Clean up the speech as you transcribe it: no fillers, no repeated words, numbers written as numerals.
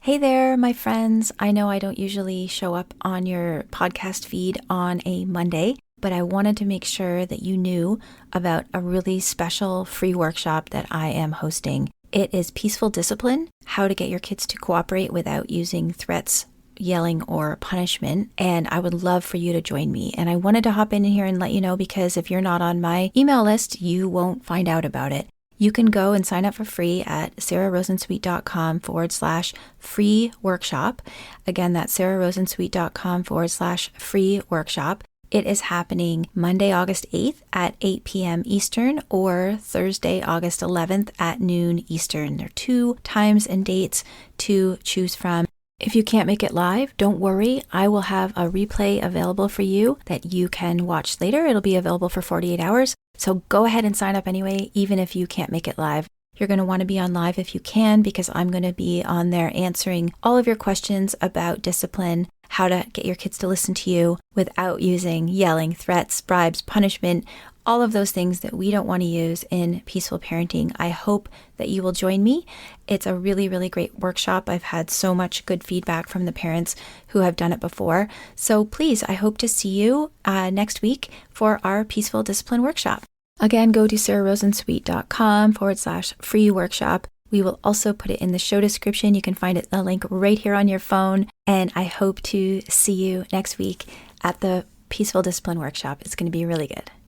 Hey there, my friends. I know I don't usually show up on your podcast feed on a Monday, but I wanted to make sure that you knew about a really special free workshop that I am hosting. It is Peaceful Discipline, how to get your kids to cooperate without using threats, yelling, or punishment. And I would love for you to join me. And I wanted to hop in here and let you know, because if you're not on my email list, you won't find out about it. You can go and sign up for free at sarahrosensweet.com/free workshop. Again, that's sarahrosensweet.com/free workshop. It is happening Monday, August 8th at 8 p.m. Eastern or Thursday, August 11th at noon Eastern. There are 2 times and dates to choose from. If you can't make it live, don't worry. I will have a replay available for you that you can watch later. It'll be available for 48 hours. So go ahead and sign up anyway, even if you can't make it live. You're going to want to be on live if you can, because I'm going to be on there answering all of your questions about discipline, how to get your kids to listen to you without using yelling, threats, bribes, punishment, all of those things that we don't want to use in peaceful parenting. I hope that you will join me. It's a really, really great workshop. I've had so much good feedback from the parents who have done it before. So please, I hope to see you next week for our Peaceful Discipline workshop. Again, go to sarahrosensweet.com/free workshop. We will also put it in the show description. You can find a link right here on your phone. And I hope to see you next week at the Peaceful Discipline workshop. It's going to be really good.